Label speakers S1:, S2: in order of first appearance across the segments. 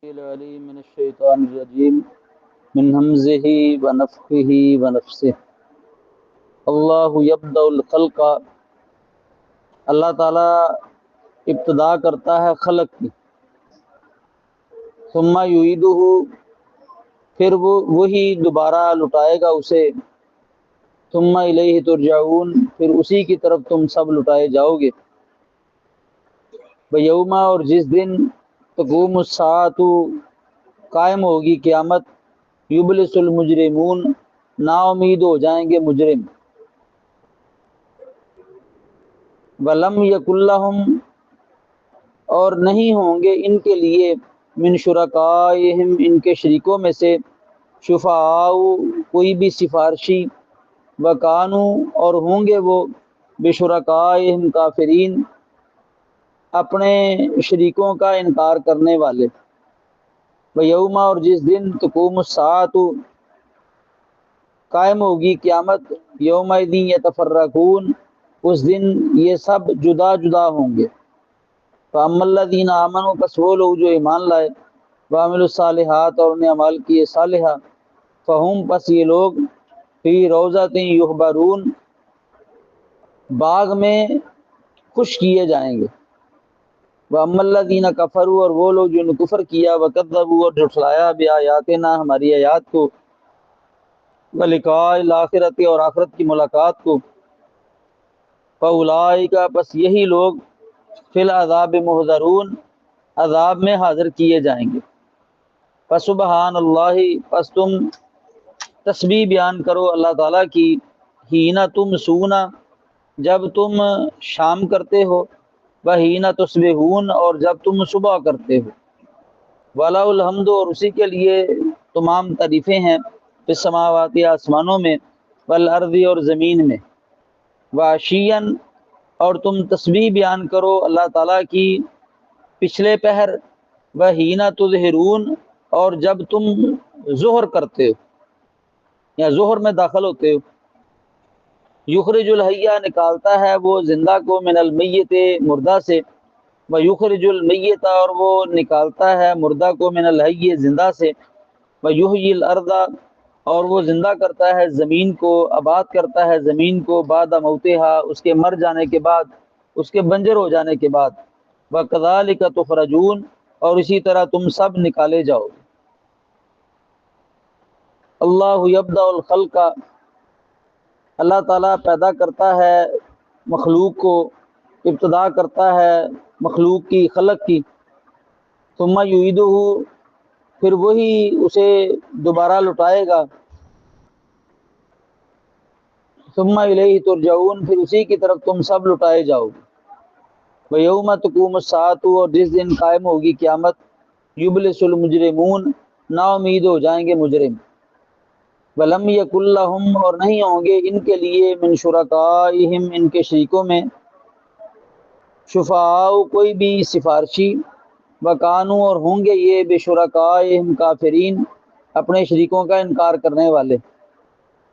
S1: العليم من الشيطان الرجيم من همزه ونفخه ونفسه اللہ یبدأ الخلق، اللہ تعالیٰ ابتدا کرتا ہے خلق کی، ثم یعیدہ، پھر وہی دوبارہ لٹائے گا اسے، ثم الیہ ترجعون، پھر اسی کی طرف تم سب لٹائے جاؤ گے۔ بیوم، اور جس دن تقوم الساعۃ، قائم ہوگی قیامت، یبلس المجرمون، نا امید ہو جائیں گے مجرم۔ ولم یکن لہم، اور نہیں ہوں گے ان کے لیے، من شرکائہم، ان کے شریکوں میں سے، شفعاء، کوئی بھی سفارشی، وکانوا، اور ہوں گے وہ، بشرکائہم کافرین، اپنے شریکوں کا انکار کرنے والے۔ ویوم، اور جس دن تقوم الساعۃ، قائم ہوگی قیامت، یومئذ یتفرقون، اس دن یہ سب جدا جدا ہوں گے۔ فاما الذین آمنوا، پس وہ لوگ جو ایمان لائے، وعملوا الصالحات، اور انہیں عمل کیے صالحہ، فہم، پس یہ لوگ، فی روضۃ یحبرون، باغ میں خوش کیے جائیں گے۔ وَأَمَّا الَّذِينَ كَفَرُوا، اور وہ لوگ جنہوں نے کفر کیا، وَكَذَّبُوا، اور جھٹلایا، بِآيَاتِنَا، ہماری آیات کو، وَلِقَاءِ الْآخِرَةِ، اور آخرت کی ملاقات کو، فَأُولَٰئِكَ، پس یہی لوگ، فِي الْعَذَابِ مُحْضَرُونَ، عذاب میں حاضر کیے جائیں گے۔ فَسُبْحَانَ اللَّہِ، پس تم تسبیح بیان کرو اللہ تعالیٰ کی، حین تمسون، جب تم شام کرتے ہو، وحین تصبحون، اور جب تم صبح کرتے ہو۔ وَلَهُ الْحَمْدُ، اور اسی کے لیے تمام تعریفیں ہیں، فی السماوات، آسمانوں میں، والارض، اور زمین میں، وعشیا، اور تم تسبیح بیان کرو اللہ تعالیٰ کی پچھلے پہر، وحین تظہرون، اور جب تم ظہر کرتے ہو یا ظہر میں داخل ہوتے ہو۔ یخرج الحی، نکالتا ہے وہ زندہ کو، من المیت، مردہ سے، ویخرج المیت، اور وہ نکالتا ہے مردہ کو، من الحی، زندہ سے، ویحیی الارض، اور وہ زندہ کرتا ہے زمین کو، آباد کرتا ہے زمین کو، بعد موتہا، اس کے مر جانے کے بعد، اس کے بنجر ہو جانے کے بعد، وکذالک تخرجون، اور اسی طرح تم سب نکالے جاؤ۔ اللہ یبدأ الخلق، اللہ تعالیٰ پیدا کرتا ہے مخلوق کو، ابتدا کرتا ہے مخلوق کی، خلق کی، ثم یعیدہ، پھر وہی اسے دوبارہ لٹائے گا، ثم الیہ ترجعون، پھر اسی کی طرف تم سب لٹائے جاؤ گے۔ ویوم تقوم الساعۃ، اور جس دن قائم ہوگی قیامت، یبلس المجرمون، نا امید ہو جائیں گے مجرم۔ ولم یکن لہم، اور نہیں ہوں گے ان کے لیے، من شرکائہم، ان کے شریکوں میں، شفعاء، کوئی بھی سفارشی، وکانوا، اور ہوں گے یہ، بشرکائہم کافرین، اپنے شریکوں کا انکار کرنے والے۔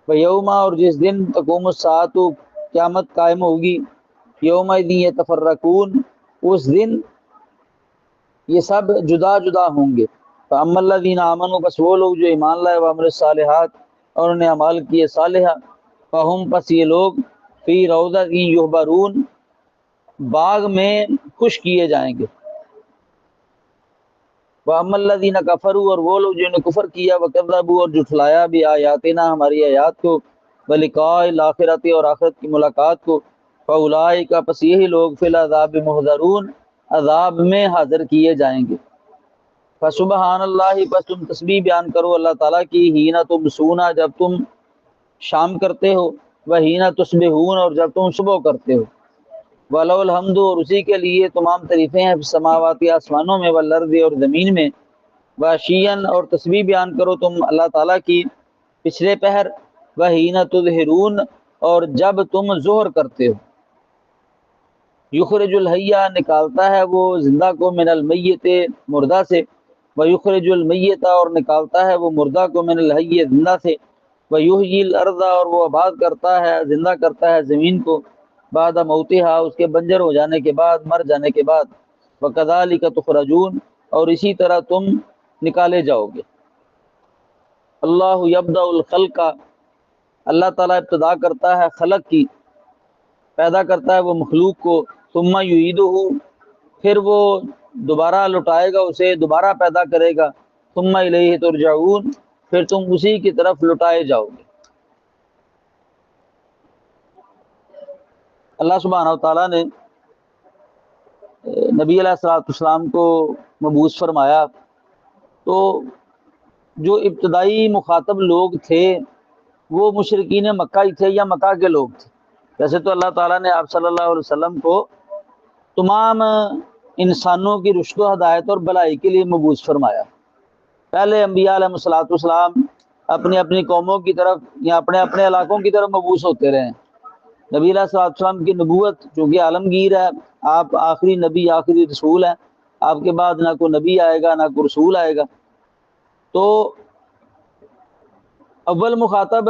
S1: ویوم، اور جس دن تقوم الساعۃ، قیامت قائم ہوگی، یومئذ یتفرقون، اس دن یہ سب جدا جدا ہوں گے۔ فاما الذین آمنوا، بس وہ لوگ جو ایمان لائے، وعملوا الصالحات، اور انہیں اعمال کیے صالحہ، فہم، پس یہ لوگ، فی روضۃ یحبرون، باغ میں خوش کیے جائیں گے۔ وَأَمَّا الَّذِينَ كَفَرُوا، اور وہ لوگ جنہوں نے کفر کیا، وَكَذَّبُوا، اور جھٹلایا، بِآيَاتِنَا، ہماری آیات کو، وَلِقَاءِ الْآخِرَةِ، اور آخرت کی ملاقات کو، فَأُولَٰئِكَ، پس یہی لوگ، فِي الْعَذَابِ مُحْضَرُونَ، عذاب میں حاضر کیے جائیں گے۔ فَسُبْحَانَ اللَّہِ، پس تم تسبیح بیان کرو اللہ تعالیٰ کی، حین تمسون، جب تم شام کرتے ہو، وحین تصبحون، اور جب تم صبح کرتے ہو۔ وَلَهُ الْحَمْدُ، اور اسی کے لیے تمام تعریفیں ہیں، فی السماوات، آسمانوں میں، والارض، اور زمین میں، وعشیا، اور تسبیح بیان کرو تم اللہ تعالیٰ کی پچھلے پہر، وحین تظہرون، اور جب تم ظہر کرتے ہو۔ یخرج الحی، نکالتا ہے وہ زندہ کو، من المیت، مردہ سے، ویخرج المیت، اور نکالتا ہے وہ مردہ کو، من الحی، زندہ سے، ویحیی الارض، اور وہ آباد کرتا ہے، زندہ کرتا ہے زمین کو، بعد موتہا، اس کے بنجر ہو جانے کے بعد، مر جانے کے بعد، وکذالک تخرجون، اور اسی طرح تم نکالے جاؤ گے۔ اللہ یبدأ الخلق، اللہ تعالیٰ ابتدا کرتا ہے خلق کی، پیدا کرتا ہے وہ مخلوق کو، ثم یعیدہ، پھر وہ دوبارہ لوٹائے گا اسے، دوبارہ پیدا کرے گا، ثم الیہ ترجعون، پھر تم اسی کی طرف لوٹائے جاؤ گے۔ اللہ سبحانہ و تعالیٰ نے نبی علیہ الصلوۃ والسلام کو مبعوث فرمایا تو جو ابتدائی مخاطب لوگ تھے وہ مشرکین مکہ ہی تھے یا مکہ کے لوگ تھے۔ ویسے تو اللہ تعالیٰ نے آپ صلی اللہ علیہ وسلم کو تمام انسانوں کی رشد و ہدایت اور بھلائی کے لیے مبعوث فرمایا۔ پہلے انبیاء علیہ الصلوۃ والسلام اپنی اپنی قوموں کی طرف یا اپنے اپنے علاقوں کی طرف مبعوث ہوتے رہے۔ نبی علیہ الصلوۃ والسلام کی نبوت چونکہ عالمگیر ہے، آپ آخری نبی آخری رسول ہیں، آپ کے بعد نہ کوئی نبی آئے گا نہ کوئی رسول آئے گا، تو اول مخاطب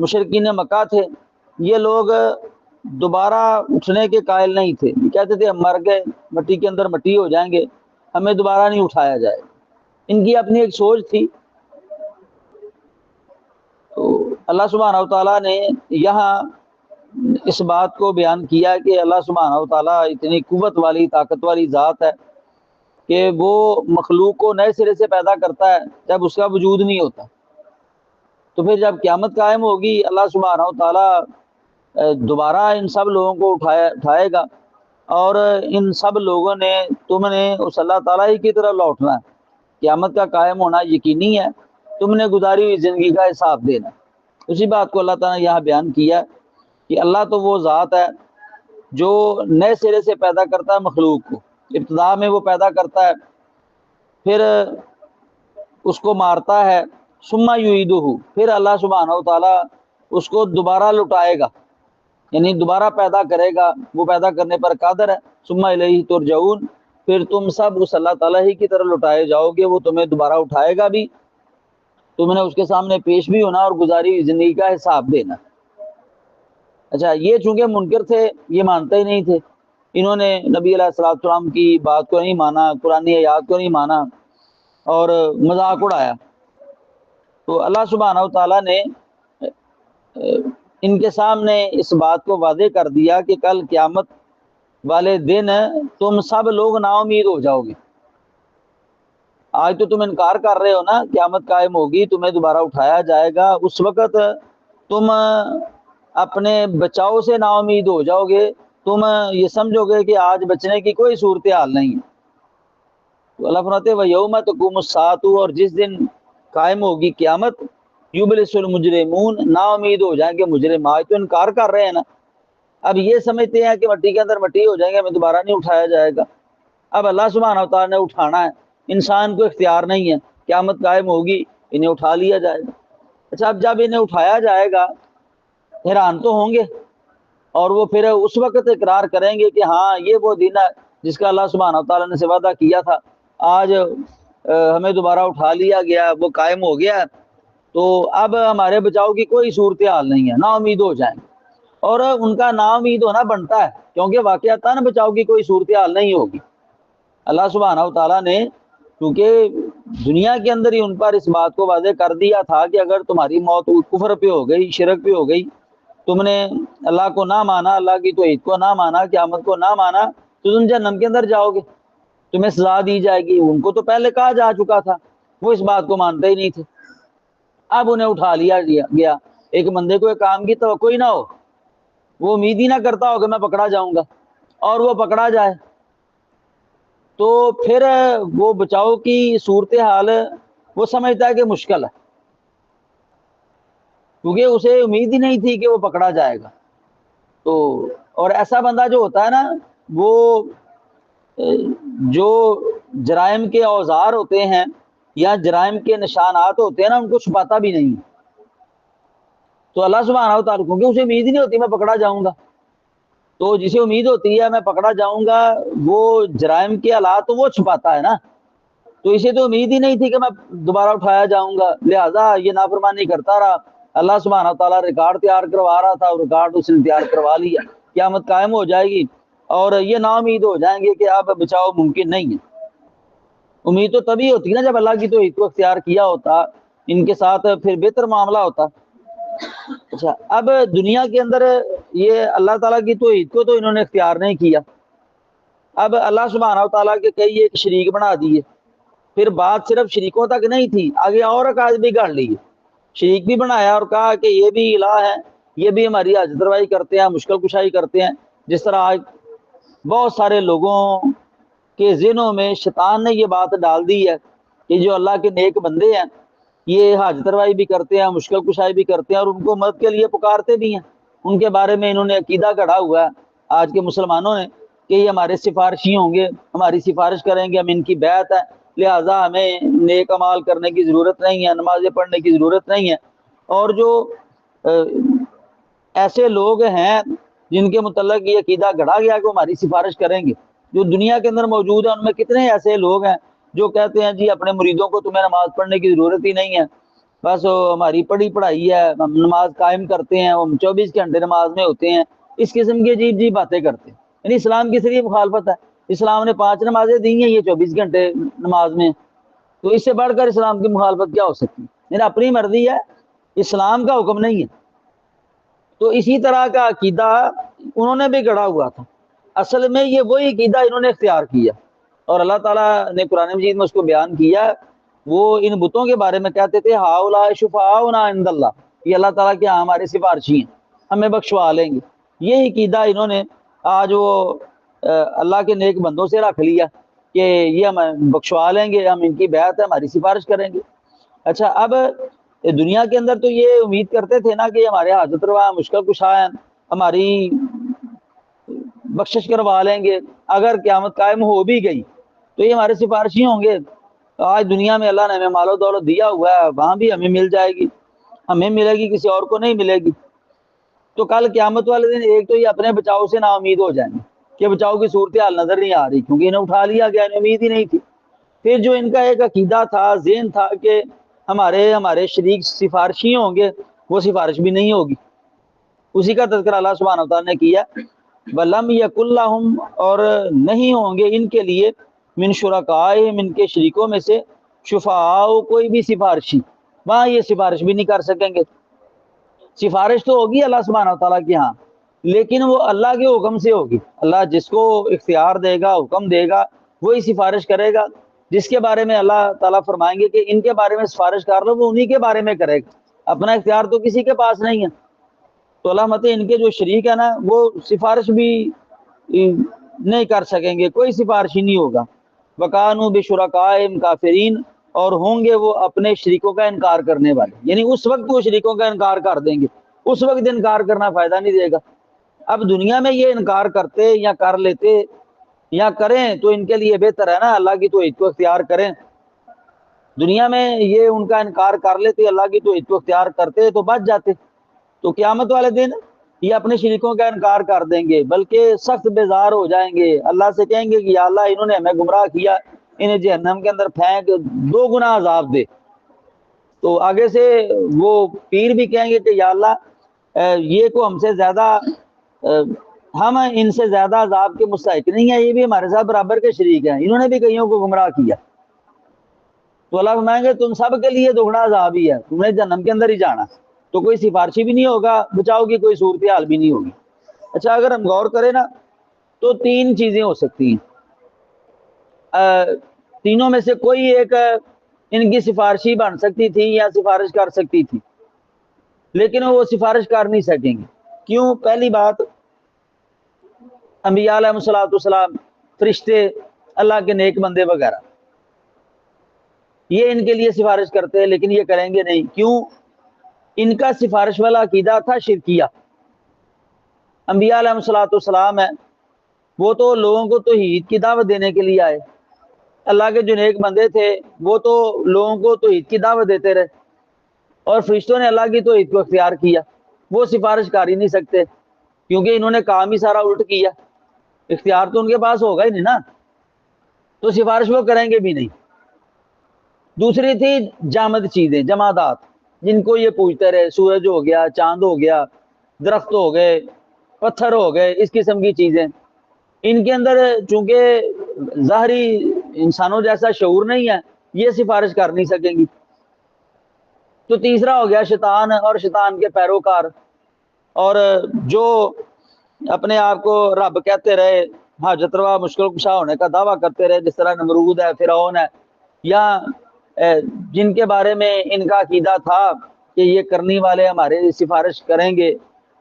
S1: مشرکین مکہ تھے۔ یہ لوگ دوبارہ اٹھنے کے قائل نہیں تھے، کہتے تھے ہم مر گئے، مٹی کے اندر مٹی ہو جائیں گے، ہمیں دوبارہ نہیں اٹھایا جائے گا۔ ان کی اپنی ایک سوچ تھی۔ تو اللہ سبحانہ و تعالیٰ نے یہاں اس بات کو بیان کیا کہ اللہ سبحانہ و تعالیٰ اتنی قوت والی طاقت والی ذات ہے کہ وہ مخلوق کو نئے سرے سے پیدا کرتا ہے جب اس کا وجود نہیں ہوتا۔ تو پھر جب قیامت قائم ہوگی اللہ سبحانہ و تعالیٰ دوبارہ ان سب لوگوں کو اٹھائے گا، اور ان سب لوگوں نے تم نے اس اللہ تعالیٰ ہی کی طرف لوٹنا ہے۔ قیامت کا قائم ہونا یقینی ہے، تم نے گزاری ہوئی زندگی کا حساب دینا۔ اسی بات کو اللہ تعالیٰ نے یہاں بیان کیا کہ اللہ تو وہ ذات ہے جو نئے سرے سے پیدا کرتا ہے مخلوق کو، ابتدا میں وہ پیدا کرتا ہے، پھر اس کو مارتا ہے، ثم یعیدہ، پھر اللہ سبحانہ و تعالیٰ اس کو دوبارہ لٹائے گا، یعنی دوبارہ پیدا کرے گا، وہ پیدا کرنے پر قادر ہے۔ ثم الیہ ترجعون، پھر تم سب اس اللہ تعالیٰ ہی کی طرف لٹائے جاؤ گے، وہ تمہیں دوبارہ اٹھائے گا بھی، تم نے اس کے سامنے پیش بھی ہونا اور گزاری ہوئی زندگی کا حساب دینا۔ اچھا، یہ چونکہ منکر تھے، یہ مانتے ہی نہیں تھے، انہوں نے نبی علیہ الصلوۃ والسلام کی بات کو نہیں مانا، قرآن آیات کو نہیں مانا اور مذاق اڑایا۔ تو اللہ سبحانہ و تعالیٰ نے ان کے سامنے اس بات کو واضح کر دیا کہ کل قیامت والے دن تم سب لوگ نا امید ہو جاؤ گے۔ آج تو تم انکار کر رہے ہو نا، قیامت قائم ہوگی، تمہیں دوبارہ اٹھایا جائے گا، اس وقت تم اپنے بچاؤ سے نا امید ہو جاؤ گے، تم یہ سمجھو گے کہ آج بچنے کی کوئی صورتحال نہیں ہے۔ تو اللہ فرماتے ہیں وَيَوْمَ تَقُومُ السَّاعَةُ، اور جس دن قائم ہوگی قیامت، یُبْلِسُ الْمُجْرِمُونَ، نا امید ہو جائیں گے مجرم۔ آج تو انکار کر رہے ہیں نا، اب یہ سمجھتے ہیں کہ مٹی کے اندر مٹی ہو جائیں گے، ہمیں دوبارہ نہیں اٹھایا جائے گا۔ اب اللہ سبحانہ و تعالیٰ نے اٹھانا ہے، انسان کو اختیار نہیں ہے، قیامت قائم ہوگی انہیں اٹھا لیا جائے گا۔ اچھا، اب جب انہیں اٹھایا جائے گا حیران تو ہوں گے، اور وہ پھر اس وقت اقرار کریں گے کہ ہاں یہ وہ دن ہے جس کا اللہ سبحانہ و تعالیٰ نے وعدہ کیا تھا، آج ہمیں دوبارہ اٹھا لیا گیا، وہ قائم ہو گیا، تو اب ہمارے بچاؤ کی کوئی صورتحال نہیں ہے، نا امید ہو جائیں گے۔ اور ان کا نا امید ہونا بنتا ہے، کیونکہ واقعتاً بچاؤ کی کوئی صورتحال نہیں ہوگی۔ اللہ سبحانہ و تعالیٰ نے کیونکہ دنیا کے اندر ہی ان پر اس بات کو واضح کر دیا تھا کہ اگر تمہاری موت کفر پہ ہو گئی، شرک پہ ہو گئی، تم نے اللہ کو نہ مانا، اللہ کی توحید کو نہ مانا، قیامت کو نہ مانا، تو تم جہنم کے اندر جاؤ گے، تمہیں سزا دی جائے گی۔ ان کو تو پہلے کہا جا چکا تھا، وہ اس بات کو مانتے ہی نہیں تھے۔ اب انہیں اٹھا لیا گیا۔ ایک بندے کو ایک کام کی توقع ہی نہ ہو، وہ امید ہی نہ کرتا ہو کہ میں پکڑا جاؤں گا، اور وہ پکڑا جائے، تو پھر وہ بچاؤ کی صورتحال وہ سمجھتا ہے کہ مشکل ہے، کیونکہ اسے امید ہی نہیں تھی کہ وہ پکڑا جائے گا۔ تو اور ایسا بندہ جو ہوتا ہے نا، وہ جو جرائم کے اوزار ہوتے ہیں یا جرائم کے نشانات ہوتے ہیں نا، ان کو چھپاتا بھی نہیں۔ تو اللہ سبحانہ و تعالیٰ، کیونکہ اسے امید ہی نہیں ہوتی میں پکڑا جاؤں گا، تو جسے امید ہوتی ہے میں پکڑا جاؤں گا، وہ جرائم کے حالات تو وہ چھپاتا ہے نا، تو اسے تو امید ہی نہیں تھی کہ میں دوبارہ اٹھایا جاؤں گا، لہذا یہ نافرمانی کرتا رہا۔ اللہ سبحانہ و تعالیٰ ریکارڈ تیار کروا رہا تھا، اور ریکارڈ اس نے تیار کروا لیا، قیامت قائم ہو جائے گی اور یہ نا امید ہو جائیں گے کہ اب بچاؤ ممکن نہیں ہے۔ امید تو تبھی ہوتی ہے نا جب اللہ کی توحید کو اختیار کیا ہوتا، ان کے ساتھ پھر بہتر معاملہ ہوتا۔ اچھا، اب دنیا کے اندر یہ اللہ تعالیٰ کی توحید کو تو انہوں نے اختیار نہیں کیا، اب اللہ سبحانہ تعالیٰ کے کئی ایک شریک بنا دیے، پھر بات صرف شریکوں تک نہیں تھی، آگے اور عقائد بھی گڑھ لیے، شریک بھی بنایا اور کہا کہ یہ بھی الہ ہے، یہ بھی ہماری حاجت روائی کرتے ہیں، مشکل کشائی کرتے ہیں۔ جس طرح آج بہت سارے لوگوں کے ذہنوں میں شیطان نے یہ بات ڈال دی ہے کہ جو اللہ کے نیک بندے ہیں یہ حاجت روائی بھی کرتے ہیں، مشکل کشائی بھی کرتے ہیں، اور ان کو مدد کے لیے پکارتے بھی ہیں۔ ان کے بارے میں انہوں نے عقیدہ گڑھا ہوا ہے آج کے مسلمانوں نے کہ یہ ہمارے سفارشی ہوں گے، ہماری سفارش کریں گے، ہم ان کی بیعت ہے، لہٰذا ہمیں نیک اعمال کرنے کی ضرورت نہیں ہے، نمازیں پڑھنے کی ضرورت نہیں ہے۔ اور جو ایسے لوگ ہیں جن کے متعلق یہ عقیدہ گڑھا گیا کہ وہ ہماری سفارش کریں گے، جو دنیا کے اندر موجود ہیں، ان میں کتنے ایسے لوگ ہیں جو کہتے ہیں جی اپنے مریدوں کو تمہیں نماز پڑھنے کی ضرورت ہی نہیں ہے، بس ہماری پڑھی پڑھائی ہے، ہم نماز قائم کرتے ہیں، ہم 24 گھنٹے نماز میں ہوتے ہیں، اس قسم کی عجیب عجیب باتیں کرتے ہیں۔ یعنی اسلام کی صرف مخالفت ہے، اسلام نے 5 نمازیں دی ہیں، یہ 24 گھنٹے نماز میں، تو اس سے بڑھ کر اسلام کی مخالفت کیا ہو سکتی ہے؟ یعنی اپنی مرضی ہے، اسلام کا حکم نہیں ہے۔ تو اسی طرح کا عقیدہ انہوں نے بھی گڑھا ہوا تھا، اصل میں یہ وہی عقیدہ انہوں نے اختیار کیا، اور اللہ تعالیٰ نے قرآن مجید میں اس کو بیان کیا۔ وہ ان بتوں کے بارے میں کہتے تھے ہؤلاء شفعاؤنا عند اللہ، یہ اللہ تعالیٰ کے ہاں ہمارے سفارشی ہیں، ہمیں بخشوا لیں گے۔ یہ عقیدہ انہوں نے آج وہ اللہ کے نیک بندوں سے رکھ لیا کہ یہ ہمیں بخشوا لیں گے، ہم ان کی بیعت ہے، ہماری سفارش کریں گے۔ اچھا، اب دنیا کے اندر تو یہ امید کرتے تھے نا کہ ہمارے حاجت روا مشکل کشا ہیں، ہماری بخشش کروا لیں گے، اگر قیامت قائم ہو بھی گئی تو یہ ہمارے سفارشی ہوں گے۔ آج دنیا میں اللہ نے ہمیں مال و دولت دیا ہوا ہے، وہاں بھی ہمیں مل جائے گی، ہمیں ملے گی، کسی اور کو نہیں ملے گی۔ تو کل قیامت والے دن ایک تو یہ اپنے بچاؤ سے نا امید ہو جائیں گے کہ بچاؤ کی صورتحال نظر نہیں آ رہی، کیونکہ انہیں اٹھا لیا گیا، انہیں امید ہی نہیں تھی۔ پھر جو ان کا ایک عقیدہ تھا، ذہن تھا کہ ہمارے شریک سفارشی ہوں گے، وہ سفارش بھی نہیں ہوگی۔ اسی کا تذکرہ اللہ سبحانہ و تعالیٰ نے کیا، وَلَمْ يَكُنْ لَهُمْ، اور نہیں ہوں گے ان کے لیے، من شرکائہم، ان کے شریکوں میں سے، شفعاء، کوئی بھی سفارشی، وہاں یہ سفارش بھی نہیں کر سکیں گے۔ سفارش تو ہوگی اللہ سبحانہ و تعالیٰ کے ہاں، لیکن وہ اللہ کے حکم سے ہوگی، اللہ جس کو اختیار دے گا، حکم دے گا، وہی سفارش کرے گا۔ جس کے بارے میں اللہ تعالیٰ فرمائیں گے کہ ان کے بارے میں سفارش کر لو، وہ انہی کے بارے میں کرے گا، اپنا اختیار تو کسی کے پاس نہیں ہے۔ تو اللہ متے ان کے جو شریک ہے نا، وہ سفارش بھی نہیں کر سکیں گے، کوئی سفارشی نہیں ہوگا۔ وَكَانُوا بِشُرَكَائِهِمْ كَافِرِينَ، اور ہوں گے وہ اپنے شریکوں کا انکار کرنے والے، یعنی اس وقت وہ شریکوں کا انکار کر دیں گے، اس وقت انکار کرنا فائدہ نہیں دے گا۔ اب دنیا میں یہ انکار کرتے یا کر لیتے یا کریں تو ان کے لیے بہتر ہے نا، اللہ کی توحید کو اختیار کریں۔ دنیا میں یہ ان کا انکار کر لیتے، اللہ کی توحید کو اختیار کرتے تو بچ جاتے۔ تو قیامت والے دن یہ اپنے شریکوں کا انکار کر دیں گے، بلکہ سخت بیزار ہو جائیں گے، اللہ سے کہیں گے کہ یا اللہ انہوں نے ہمیں گمراہ کیا، انہیں جہنم کے اندر پھینک 2 گنا عذاب دے۔ تو آگے سے وہ پیر بھی کہیں گے کہ یا اللہ یہ کو ہم سے زیادہ ہم ان سے زیادہ عذاب کے مستحق نہیں ہیں، یہ بھی ہمارے ساتھ برابر کے شریک ہیں، انہوں نے بھی کئیوں کو گمراہ کیا۔ تو اللہ فرمائیں گے تم سب کے لیے 2 گنا عذاب ہی ہے، تم نے جہنم کے اندر ہی جانا، تو کوئی سفارشی بھی نہیں ہوگا، بچاؤ کی کوئی صورتحال بھی نہیں ہوگی۔ اچھا، اگر ہم غور کریں نا تو 3 چیزیں ہو سکتی ہیں، تینوں میں سے کوئی ایک ان کی سفارشی بن سکتی تھی یا سفارش کر سکتی تھی، لیکن وہ سفارش کر نہیں سکیں گے۔ کیوں؟ پہلی بات، انبیاء علیہ السلام، فرشتے، اللہ کے نیک بندے وغیرہ، یہ ان کے لیے سفارش کرتے ہیں، لیکن یہ کریں گے نہیں۔ کیوں؟ ان کا سفارش والا عقیدہ تھا شرکیہ۔ انبیاء علیہ السلام ہیں، وہ تو لوگوں کو توحید کی دعوت دینے کے لیے آئے، اللہ کے جو نیک بندے تھے وہ تو لوگوں کو توحید کی دعوت دیتے رہے، اور فرشتوں نے اللہ کی توحید کو اختیار کیا، وہ سفارش کر ہی نہیں سکتے، کیونکہ انہوں نے کام ہی سارا الٹ کیا، اختیار تو ان کے پاس ہوگا ہی نہیں نا، تو سفارش وہ کریں گے بھی نہیں۔ دوسری تھی جامد چیزیں، جمادات، جن کو یہ پوجتے رہے، سورج ہو گیا، چاند ہو گیا، درخت ہو گئے، پتھر ہو گئے، اس قسم کی چیزیں۔ ان کے اندر چونکہ ظاہری انسانوں جیسا شعور نہیں ہے، یہ سفارش کر نہیں سکیں گی۔ تو تیسرا ہو گیا شیطان اور شیطان کے پیروکار، اور جو اپنے آپ کو رب کہتے رہے، حاجت روا مشکل کشا ہونے کا دعویٰ کرتے رہے، جس طرح نمرود ہے، فرعون ہے، یا جن کے بارے میں ان کا عقیدہ تھا کہ یہ کرنے والے ہمارے سفارش کریں گے،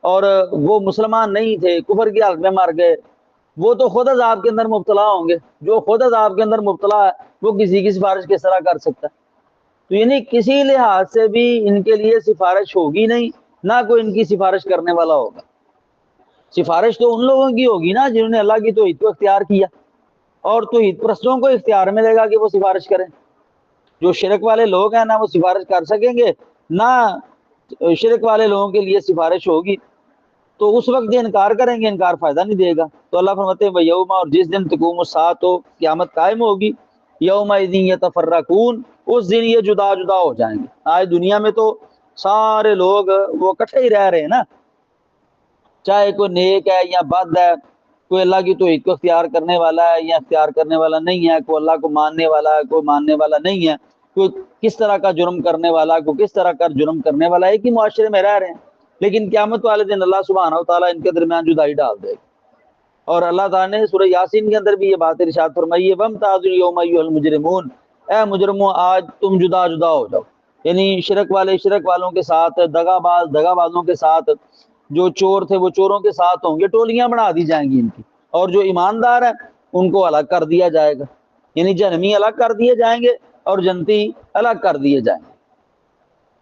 S1: اور وہ مسلمان نہیں تھے، کفر کی حالت میں مر گئے، وہ تو خود عذاب کے اندر مبتلا ہوں گے۔ جو خود عذاب کے اندر مبتلا ہے وہ کسی کی سفارش کس طرح کر سکتا ہے؟ تو یعنی کسی لحاظ سے بھی ان کے لیے سفارش ہوگی نہیں، نہ کوئی ان کی سفارش کرنے والا ہوگا۔ سفارش تو ان لوگوں کی ہوگی نا جنہوں نے اللہ کی توحید کو اختیار کیا، اور توحید پرستوں کو اختیار ملے گا کہ وہ سفارش کریں۔ جو شرک والے لوگ ہیں نہ وہ سفارش کر سکیں گے، نہ شرک والے لوگوں کے لیے سفارش ہوگی، تو اس وقت یہ انکار کریں گے، انکار فائدہ نہیں دے گا۔ تو اللہ فرماتے ہیں وَيَوْمَ، اور جس دن تقوم الساعۃ، تو قیامت قائم ہوگی، یومئذ یتفرقون، اس دن یہ جدا جدا ہو جائیں گے۔ آج دنیا میں تو سارے لوگ وہ اکٹھے ہی رہ رہے ہیں نا، چاہے کوئی نیک ہے یا بد ہے، کوئی اللہ کی توحید کو اختیار کرنے والا ہے یا اختیار کرنے والا نہیں ہے، کوئی اللہ کو ماننے والا ہے، کوئی ماننے والا نہیں ہے، کوئی کس طرح کا جرم کرنے والا ہے، کوئی کس طرح کا جرم کرنے والا ہے، ایک ہی معاشرے میں رہ رہے ہیں، لیکن قیامت والے دن اللہ سبحانہ و تعالیٰ ان کے درمیان جدائی ڈال دے گا۔ اور اللہ تعالیٰ نے سورہ یاسین کے اندر بھی یہ بات ارشاد فرمائی ہے وَامْتَازُوا الْيَوْمَ أَيُّهَا الْمُجْرِمُونَ، اے مجرموں آج تم جدا جدا ہو جاؤ، یعنی شرک والے شرک والوں کے ساتھ، دغا باز دغا بازوں کے ساتھ، جو چور تھے وہ چوروں کے ساتھ ہوں گے، ٹولیاں بنا دی جائیں گی ان کی، اور جو ایماندار ہیں ان کو الگ کر دیا جائے گا، یعنی جہنمی الگ کر دیے جائیں گے اور جنتی الگ کر دیے جائیں گے۔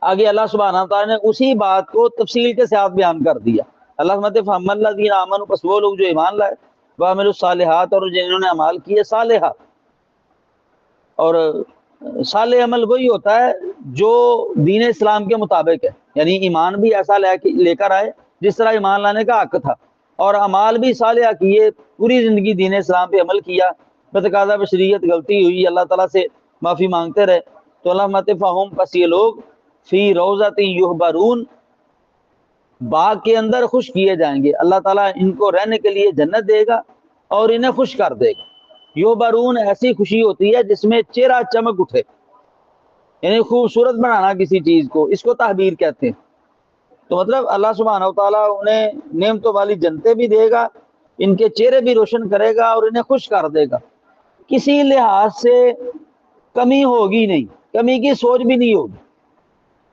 S1: آگے اللہ سبحانہ تعالیٰ نے اسی بات کو تفصیل کے ساتھ بیان کر دیا۔ اللہ فرماتے ہیں فَأَمَّا الَّذِينَ آمَنُوا، پس وہ لوگ جو ایمان لائے، وَعَمِلُوا الصَّالِحَاتِ، اور جنہوں نے اعمال کیے صالحہ، اور صالح عمل وہی ہوتا ہے جو دین اسلام کے مطابق ہے، یعنی ایمان بھی ایسا لے کر آئے جس طرح ایمان لانے کا حق تھا، اور اعمال بھی صالحہ کیے، پوری زندگی دین اسلام پہ عمل کیا، بتقاضا بشریت غلطی ہوئی اللہ تعالیٰ سے معافی مانگتے رہے، تو اللہ فرماتے فہم، پس یہ لوگ فی روضۃ یحبرون، باغ کے اندر خوش کیے جائیں گے، اللہ تعالیٰ ان کو رہنے کے لیے جنت دے گا اور انہیں خوش کر دے گا۔ یحبرون ایسی خوشی ہوتی ہے جس میں چہرہ چمک اٹھے، یعنی خوبصورت بنانا کسی چیز کو، اس کو تحبیر کہتے ہیں۔ تو مطلب اللہ سبحانہ و تعالیٰ انہیں نعمتوں والی جنتیں بھی دے گا، ان کے چہرے بھی روشن کرے گا اور انہیں خوش کر دے گا، کسی لحاظ سے کمی ہوگی نہیں، کمی کی سوچ بھی نہیں ہوگی،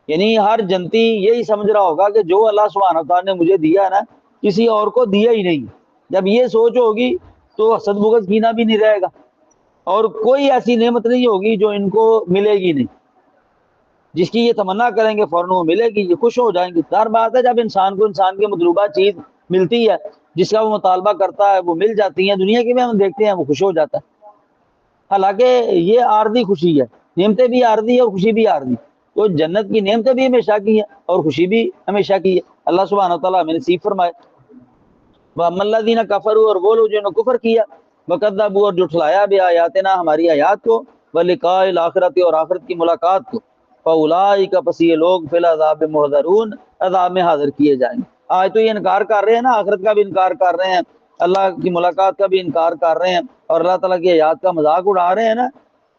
S1: یعنی ہر جنتی یہی سمجھ رہا ہوگا کہ جو اللہ سبحانہ و تعالیٰ نے مجھے دیا ہے نا کسی اور کو دیا ہی نہیں۔ جب یہ سوچ ہوگی تو حسد بغض کینہ بھی نہیں رہے گا، اور کوئی ایسی نعمت نہیں ہوگی جو ان کو ملے گی نہیں، جس کی یہ تمنا کریں گے فوراً وہ ملے گی، یہ خوش ہو جائیں گے۔ ظاہر بات ہے جب انسان کو انسان کی مطلوبہ چیز ملتی ہے، جس کا وہ مطالبہ کرتا ہے وہ مل جاتی ہیں، دنیا کی بھی ہم دیکھتے ہیں وہ خوش ہو جاتا ہے، حالانکہ یہ عارضی خوشی ہے، نعمتیں بھی عارضی ہے اور خوشی بھی عارضی، تو جنت کی نعمتیں بھی ہمیشہ کی ہیں اور خوشی بھی ہمیشہ کی ہے، اللہ سبحانہ و تعالیٰ ہمیں نصیب فرمائے۔ وَأَمَّا الَّذِينَ كَفَرُوا، اور وہ لوگ جنہوں نے کفر کیا، وَكَذَّبُوا، اور جھٹلایا بِآیاتِنَا، ہماری آیات کو، وَلِقَاءِ الْآخِرَةِ، اور آخرت کی ملاقات کو، فَأُولَٰئِکَ، پس یہ لوگ فِی الْعَذَابِ مُحْضَرُونَ، عذاب میں حاضر کیے جائیں گے۔ آج تو یہ انکار کر رہے ہیں نا، آخرت کا بھی انکار کر رہے ہیں، اللہ کی ملاقات کا بھی انکار کر رہے ہیں، اور اللہ تعالیٰ کی آیات کا مذاق اڑا رہے ہیں نا،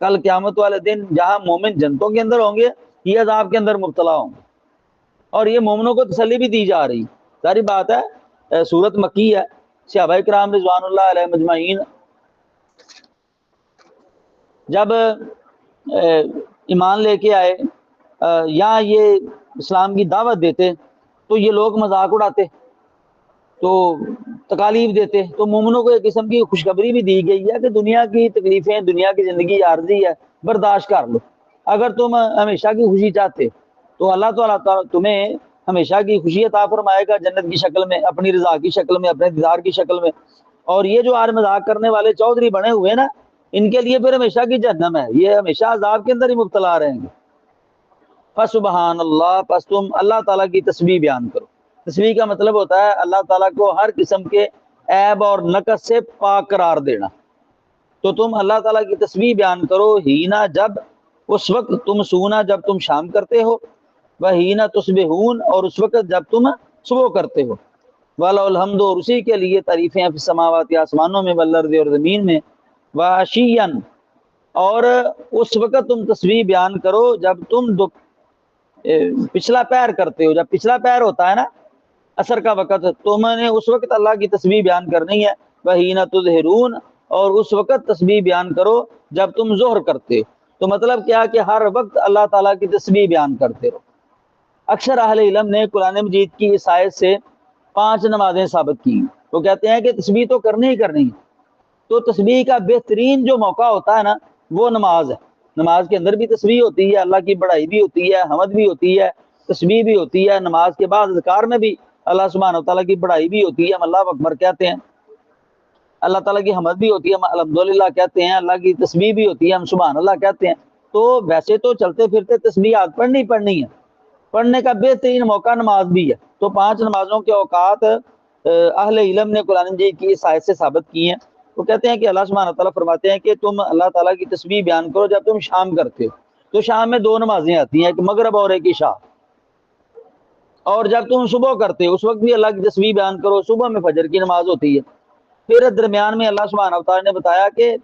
S1: کل قیامت والے دن جہاں مومن جنتوں کے اندر ہوں گے، یہ عذاب کے اندر مبتلا ہوں گے، اور یہ مومنوں کو تسلی بھی دی جا رہی۔ ساری بات ہے سورت مکی ہے، صحابہ کرام رضوان اللہ علیہ مجمعین جب ایمان لے کے آئے یا یہ اسلام کی دعوت دیتے تو یہ لوگ مذاق اڑاتے، تو تکالیف دیتے، تو مومنوں کو ایک قسم کی خوشخبری بھی دی گئی ہے کہ دنیا کی تکلیفیں، دنیا کی زندگی عارضی ہے، برداشت کر لو، اگر تم ہمیشہ کی خوشی چاہتے تو اللہ تعالیٰ تمہیں ہمیشہ کی خوشی عطا فرمائے گا، جنت کی شکل میں، اپنی رضا کی شکل میں، اپنے دیدار کی شکل میں، اور یہ جو آج مذاق کرنے والے چودھری بنے ہوئے نا، ان کے لیے پھر ہمیشہ کی جہنم ہے، یہ ہمیشہ عذاب کے اندر ہی مبتلا رہیں گے۔ فسبحان اللہ، پس تم اللہ تعالیٰ کی تسبیح بیان کرو۔ تسبیح کا مطلب ہوتا ہے اللہ تعالیٰ کو ہر قسم کے عیب اور نقص سے پاک قرار دینا، تو تم اللہ تعالیٰ کی تسبیح بیان کرو، ہینا، جب، اس وقت، تم سونا، جب تم شام کرتے ہو، وہینا تصبحون، اور اس وقت جب تم صبح کرتے ہو، وَلَهُ الْحَمْدُ، اور اسی کے لیے تعریفیں ہیں فی السماوات، آسمانوں میں، وَالْأَرْضِ، اور زمین میں، وَعَشِيًّا، اور اس وقت تم تسبیح بیان کرو جب تم پچھلا پیر کرتے ہو. جب پچھلا پیر ہوتا ہے نا عصر کا وقت, تم نے اس وقت اللہ کی تسبیح بیان کرنی ہے. وحین تظہرون, اور اس وقت تسبیح بیان کرو جب تم ظہر کرتے ہو. تو مطلب کیا کہ ہر وقت اللہ تعالیٰ کی تسبیح بیان کرتے رہو. اکثر اہل علم نے قرآن مجید کی اس آیت سے 5 نمازیں ثابت کی. وہ کہتے ہیں کہ تسبیح تو کرنی ہی کرنی ہے. تو تسبیح کا بہترین جو موقع ہوتا ہے نا وہ نماز ہے. نماز کے اندر بھی تسبیح ہوتی ہے, اللہ کی بڑائی بھی ہوتی ہے, حمد بھی ہوتی ہے, تسبیح بھی ہوتی ہے. نماز کے بعد اذکار میں بھی اللہ سبحانہ و تعالیٰ کی بڑائی بھی ہوتی ہے, ہم اللہ اکبر کہتے ہیں, اللہ تعالیٰ کی حمد بھی ہوتی ہے, ہم الحمدللہ کہتے ہیں, اللہ کی تسبیح بھی ہوتی ہے, ہم سبحان اللہ کہتے ہیں. تو ویسے تو چلتے پھرتے تسبیحات پڑھنی ہے, پڑھنے کا بہترین موقع نماز بھی ہے. تو 5 نمازوں کے اوقات اہل علم نے قرآن مجید کی اس آیت سے ثابت کی ہیں. وہ کہتے ہیں کہ اللہ سبحانہ تعالیٰ فرماتے ہیں کہ تم اللہ تعالیٰ کی تسبیح بیان کرو جب تم شام کرتے ہو. تو شام میں 2 نمازیں آتی ہیں, ایک مغرب اور ایک عشاء. اور جب تم صبح کرتے ہو اس وقت بھی اللہ کی تسبیح بیان کرو. صبح میں فجر کی نماز ہوتی ہے. پھر درمیان میں اللہ سبحانہ تعالیٰ نے بتایا کہ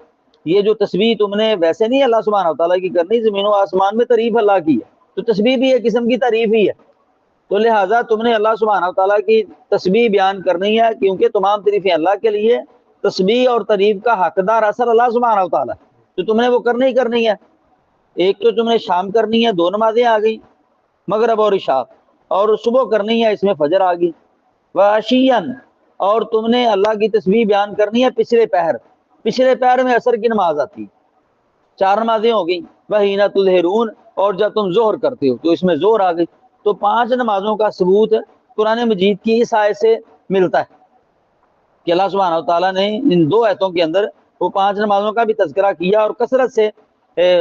S1: یہ جو تسبیح تم نے ویسے نہیں اللہ سبحانہ تعالیٰ کی کرنی, زمین و آسمان میں تعریف اللہ کی ہے. تو تسبیح بھی ایک قسم کی تعریف ہی ہے. تو لہٰذا تم نے اللہ سبحانہ تعالیٰ کی تسبیح بیان کرنی ہے, کیونکہ تمام تعریفیں اللہ کے لیے. تسبیح اور تعریف کا حقدار اثر اللہ سبحانہ تعالیٰ, تو تم نے وہ کرنی ہے. ایک تو تم نے شام کرنی ہے, 2 نمازیں آ گئی مغرب اور عشاء, اور صبح کرنی ہے, اس میں فجر آ گئی. وعشیاً, اور تم نے اللہ کی تسبیح بیان کرنی ہے پچھلے پہر میں عصر کی نماز آتی ہے. 4 نمازیں ہو گئی. وحین تظہرون, اور جب تم ظہر کرتے ہو تو اس میں ظہر آ گئی. تو 5 نمازوں کا ثبوت قرآن مجید کی اس آیت سے ملتا ہے کہ اللہ سبحانہ تعالیٰ نے ان 2 آیتوں کے اندر وہ 5 نمازوں کا بھی تذکرہ کیا, اور کثرت سے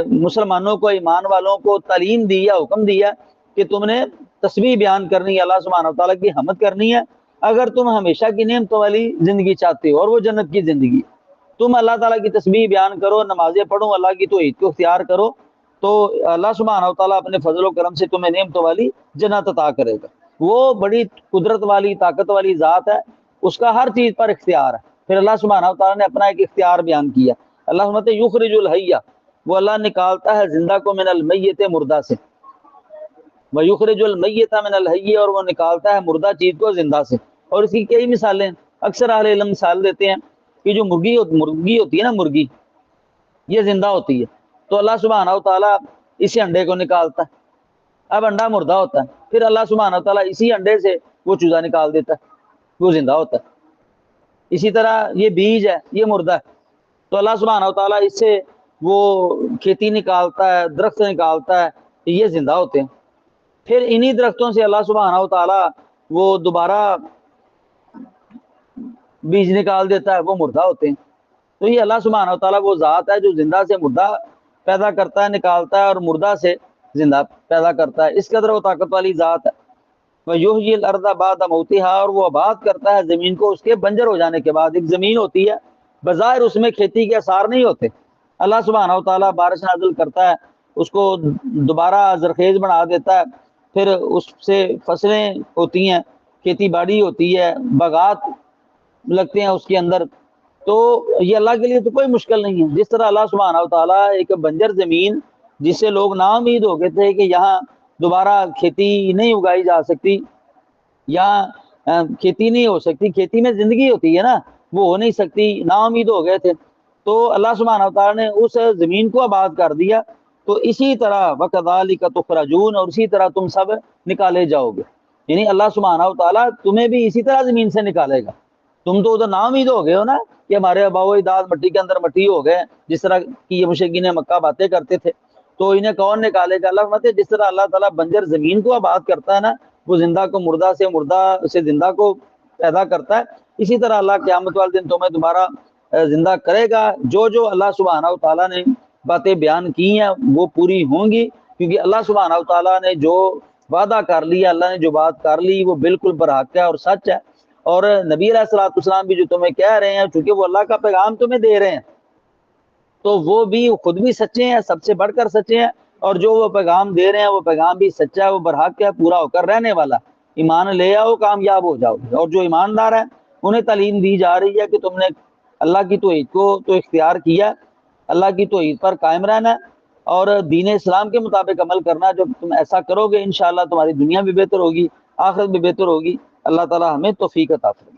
S1: مسلمانوں کو, ایمان والوں کو تعلیم دی ہے, حکم دیا کہ تم نے تسبیح بیان کرنی ہے, اللہ سبحانہ تعالیٰ کی حمد کرنی ہے. اگر تم ہمیشہ کی نعمتوں والی زندگی چاہتے ہو اور وہ جنت کی زندگی, تم اللہ تعالیٰ کی تسبیح بیان کرو, نمازیں پڑھو, اللہ کی توحید کو اختیار کرو, تو اللہ سبحانہ تعالیٰ اپنے فضل و کرم سے تمہیں نعمتوں والی جنت عطا کرے گا. وہ بڑی قدرت والی, طاقت والی ذات ہے, اس کا ہر چیز پر اختیار ہے. پھر اللہ سبحانہ تعالیٰ نے اپنا ایک اختیار بیان کیا. اللہ سبحانہ یخرج الحیہ, وہ اللہ نکالتا ہے زندہ کو من المیت, مردہ سے. ویخرج المیت من الحی, اور وہ نکالتا ہے مردہ چیز کو زندہ سے. اور اس کی کئی مثالیں اکثر اہل علم مثال دیتے ہیں کہ جو مرغی ہوتی ہے نا, مرغی یہ زندہ ہوتی ہے, تو اللہ سبحانہ تعالیٰ اسی انڈے کو نکالتا ہے. اب انڈا مردہ ہوتا ہے, پھر اللہ سبحانہ تعالیٰ اسی انڈے سے وہ چوزا نکال دیتا ہے, وہ زندہ ہوتا ہے. اسی طرح یہ بیج ہے, یہ مردہ ہے, تو اللہ سبحانہ تعالیٰ اس سے وہ کھیتی نکالتا ہے, درخت نکالتا ہے, یہ زندہ ہوتے ہیں. پھر انہی درختوں سے اللہ سبحانہ تعالیٰ وہ دوبارہ بیج نکال دیتا ہے, وہ مردہ ہوتے ہیں. تو یہ اللہ سبحانہ تعالیٰ وہ ذات ہے جو زندہ سے مردہ پیدا کرتا ہے, نکالتا ہے, اور مردہ سے زندہ پیدا کرتا ہے. اس قدر وہ طاقت والی ذات ہے. وَيُحْيِي الْأَرْضَ بَعْدَ مَوْتِهَا, اور وہ آباد کرتا ہے زمین کو اس کے بنجر ہو جانے کے بعد. ایک زمین ہوتی ہے, بظاہر اس میں کھیتی کے آثار نہیں ہوتے, اللہ سبحانہ تعالیٰ بارش نازل کرتا ہے, اس کو دوبارہ زرخیز بنا دیتا ہے, پھر اس سے فصلیں ہوتی ہیں, کھیتی باڑی ہوتی ہے, باغات لگتے ہیں اس کے اندر. تو یہ اللہ کے لیے تو کوئی مشکل نہیں ہے. جس طرح اللہ سبحانہ تعالیٰ ایک بنجر زمین جس سے لوگ نا امید ہو گئے تھے کہ یہاں دوبارہ کھیتی نہیں اگائی جا سکتی, یہاں کھیتی نہیں ہو سکتی, کھیتی میں زندگی ہوتی ہے نا, وہ ہو نہیں سکتی, نا امید ہو گئے تھے, تو اللہ سبحانہ تعالیٰ نے اس زمین کو آباد کر دیا. تو اسی طرح وَكَذَلِكَ تُخْرَجُونَ, اور اسی طرح تم سب نکالے جاؤ گے. یعنی اللہ سبحانہ تعالیٰ تمہیں بھی اسی طرح زمین سے نکالے گا. تم تو ادھر نا امید ہو گئے ہو نا کہ ہمارے آباء و اجداد مٹی کے اندر مٹی ہو گئے, جس طرح کی یہ مشرکین مکہ باتیں کرتے تھے, تو انہیں کون نکالے گا؟ اللہ فرماتے ہیں جس طرح اللہ تعالیٰ بنجر زمین کو آباد کرتا ہے نا, وہ زندہ کو مردہ سے زندہ کو پیدا کرتا ہے, اسی طرح اللہ قیامت والے دن تمہیں دوبارہ زندہ کرے گا. جو اللہ سبحانہ تعالیٰ نے باتیں بیان کی ہیں وہ پوری ہوں گی, کیونکہ اللہ سبحانہ تعالیٰ نے جو وعدہ کر لیا, اللہ نے جو بات کر لی, وہ بالکل برحق ہے اور سچ ہے. اور نبی علیہ الصلوۃ والسلام بھی جو تمہیں کہہ رہے ہیں, چونکہ وہ اللہ کا پیغام تمہیں دے رہے ہیں, تو وہ بھی خود بھی سچے ہیں, سب سے بڑھ کر سچے ہیں, اور جو وہ پیغام دے رہے ہیں وہ پیغام بھی سچا ہے, وہ برحق ہے, پورا ہو کر رہنے والا. ایمان لے آؤ, کامیاب ہو جاؤ. اور جو ایماندار ہیں انہیں تعلیم دی جا رہی ہے کہ تم نے اللہ کی توحید کو تو اختیار کیا, اللہ کی توحید پر قائم رہنا ہے اور دین اسلام کے مطابق عمل کرنا. جب تم ایسا کرو گے انشاءاللہ تمہاری دنیا بھی بہتر ہوگی، آخرت بھی بہتر ہوگی. اللہ تعالی ہمیں توفیق عطا فرمائے.